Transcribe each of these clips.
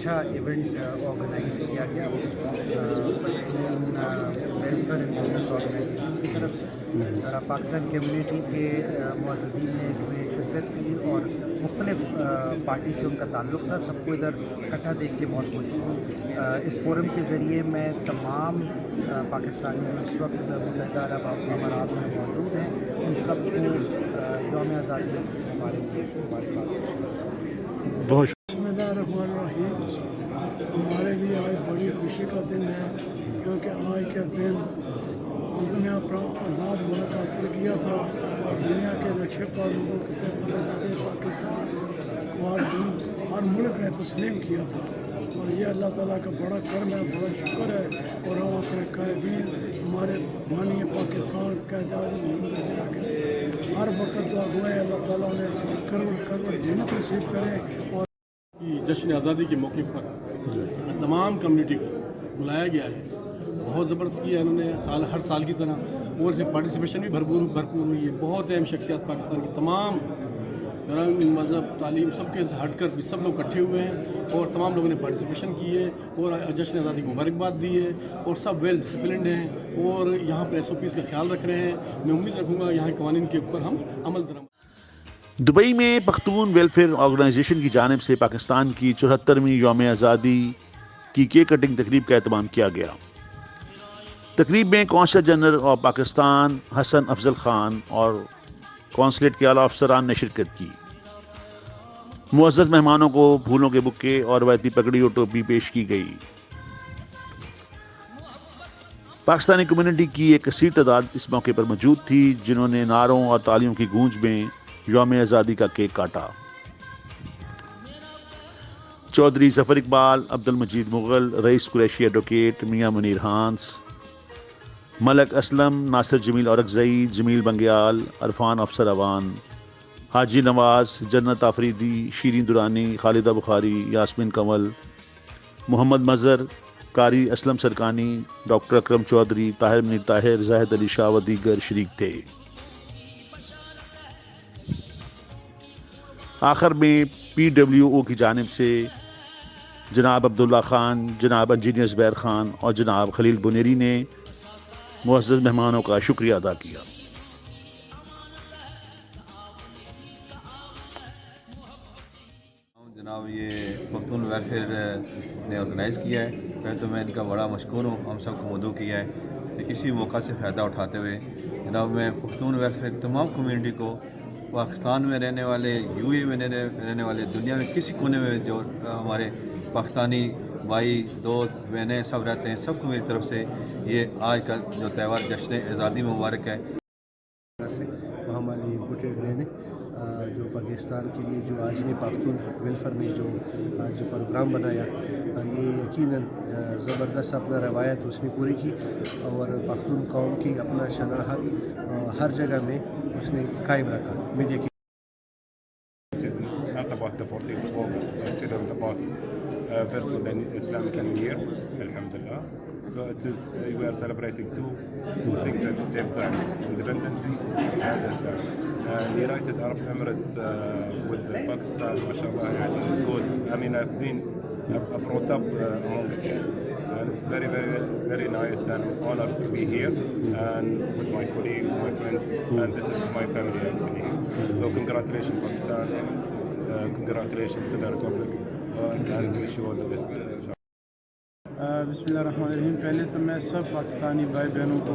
اچھا event organise کیا گیا Pashtun welfare and business organisation کی طرف سے. پاکستان کمیونٹی کے معززین نے اس میں شرکت کی اور مختلف پارٹی سے ان کا تعلق تھا. سب کو ادھر اکٹھا دیکھ کے بہت خوشی ہوئی. اس فورم کے ذریعے میں تمام پاکستانی جو اس وقت متحدہ عرب امارات میں موجود ہیں ان سب کو یوم آزادی مبارکباد پیش کرتا ہوں. بہت بسم اللہ الرحمن الرحیم. ہمارے لیے آج بڑی خوشی کا دن ہے کیونکہ آج کے دن ہم نے اپنا آزاد ملک حاصل کیا تھا. دنیا کے نقشے پر پاکستان ہر ملک نے تسلیم کیا تھا اور یہ اللہ تعالیٰ کا بڑا کرم ہے, بڑا شکر ہے. اور ہم اپنے قائدین ہمارے بانی پاکستان قائد اعظم محمد جناح کے ہر وقت دعا گوئے اللہ تعالیٰ نے کروڑ جنت نصیب کرے. اور جشن آزادی کے موقع پر تمام کمیونٹی کو بلایا گیا ہے. بہت زبردست کیا ہے انہوں نے ہر سال کی طرح اور سے پارٹیسپیشن بھی بھرپور ہوئی ہے. بہت اہم شخصیات پاکستان کی تمام رنگ مذہب تعلیم سب کے ہٹ کر بھی سب لوگ اکٹھے ہوئے ہیں اور تمام لوگوں نے پارٹیسپیشن کی ہے اور جشن آزادی کو مبارکباد دی ہے اور سب ویل ڈسپلنڈ ہیں اور یہاں پر SOPs کا خیال رکھ رہے ہیں. میں امید رکھوں گا یہاں کے قوانین کے اوپر ہم عمل درآمد. دبئی میں پختون ویلفیئر آرگنائزیشن کی جانب سے پاکستان کی 74ویں یوم آزادی کی کیک کٹنگ تقریب کا اہتمام کیا گیا. تقریب میں قونصل جنرل آف پاکستان حسن افضل خان اور قونصلیٹ کے اعلیٰ افسران نے شرکت کی. معزز مہمانوں کو پھولوں کے بکے اور روایتی پگڑی اور ٹوپی پیش کی گئی. پاکستانی کمیونٹی کی ایک کثیر تعداد اس موقع پر موجود تھی جنہوں نے نعروں اور تالیوں کی گونج میں یوم آزادی کا کیک کاٹا. چودھری ظفر اقبال, عبد المجید مغل, رئیس قریشی ایڈوکیٹ, میاں منیر ہانس, ملک اسلم, ناصر جمیل اورکزئی, جمیل بنگیال, عرفان افسر اوان, حاجی نواز, جنت آفریدی, شیرین درانی, خالدہ بخاری, یاسمین کنول, محمد مظہر, قاری اسلم سرکانی, ڈاکٹر اکرم چودھری, طاہر منیر طاہر, زاہد علی شاہ و دیگر شریک تھے. آخر میں PWO کی جانب سے جناب عبداللہ خان, جناب انجینئر زبیر خان اور جناب خلیل بنیری نے معزز مہمانوں کا شکریہ ادا کیا. جناب یہ پختون ویلفیئر نے آرگنائز کیا ہے. پہلے تو میں ان کا بڑا مشکور ہوں, ہم سب کو مدعو کیا ہے. تو اسی موقع سے فائدہ اٹھاتے ہوئے جناب میں پختون ویلفیئر تمام کمیونٹی کو پاکستان میں رہنے والے, UAE میں رہنے والے, دنیا میں کسی کونے میں جو ہمارے پاکستانی بھائی دوست بہنیں سب رہتے ہیں, سب کو میری طرف سے یہ آج کا جو تہوار جشن آزادی مبارک ہے. محمد علی بٹیڈے نے جو پاکستان کے لیے جو آج نے پختون ویلفیئر نے جو پروگرام بنایا یہ یقیناً زبردست اپنا روایت اس نے پوری کی اور پختون قوم کی اپنا شناخت ہر جگہ میں اس نے قائم رکھا. میڈیا کی not about the 14th of August, it's actually about first of the Islamic New Year, Alhamdulillah. So it is, we are celebrating two things at the same time, independence and Islam. And United Arab Emirates with Pakistan, mashallah, goes, I mean, I've brought up among it. And it's very, very, very nice and honored to be here and with my colleagues, my friends, and this is my family actually. So congratulations Pakistan, congratulations to the Republic, and wish you all the best. بسم اللہ الرحمن الرحیم. پہلے تو میں سب پاکستانی بھائی بہنوں کو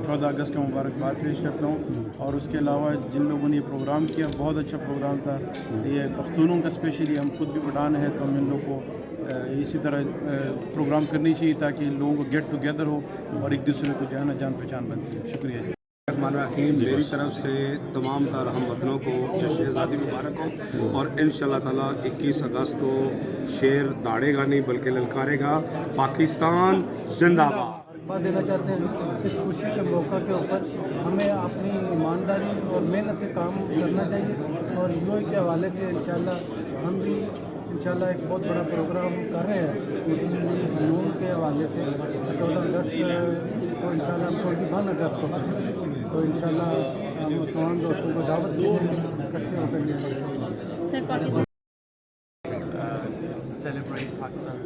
14 اگست کا مبارکباد پیش کرتا ہوں اور اس کے علاوہ جن لوگوں نے یہ پروگرام کیا بہت اچھا پروگرام تھا. یہ پختونوں کا اسپیشلی, ہم خود بھی پٹھان ہیں تو ہم ان لوگوں کو اسی طرح پروگرام کرنی چاہیے تاکہ لوگوں کو گیٹ ٹوگیدر ہو اور ایک دوسرے کو جو ہے نا جان پہچان بنتی ہے. شکریہ جی. الرحمن الرحیم. میری طرف سے تمام تر ہم وطنوں کو جشن آزادی مبارک ہو اور انشاءاللہ تعالیٰ 21 اگست کو شیر داڑے گا نہیں بلکہ للکارے گا, پاکستان زندہ باد. دینا چاہتے ہیں اس خوشی کے موقع کے اوپر ہمیں اپنی ایمانداری اور محنت سے کام کرنا چاہیے اور UAE کے حوالے سے انشاءاللہ ہم بھی انشاءاللہ ایک بہت بڑا پروگرام کر رہے ہیں مسلم لیگ نون کے حوالے سے 14 اگست کو انشاءاللہ 21 اگست کو تو انشاءاللہ ہم تمام دوستوں کو دعوت دیں گے اکٹھے ہو کر یہ celebrate Pakistan's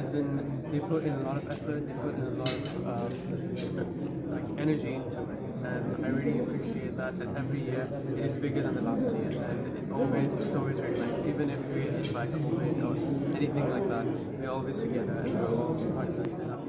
As in, they put in a lot of effort, they put in a lot of like energy into it, and I really appreciate that every year it is bigger than the last year, and it's always very nice. Even if we invite COVID or anything like that, we're always together and we're all Pakistanis happy.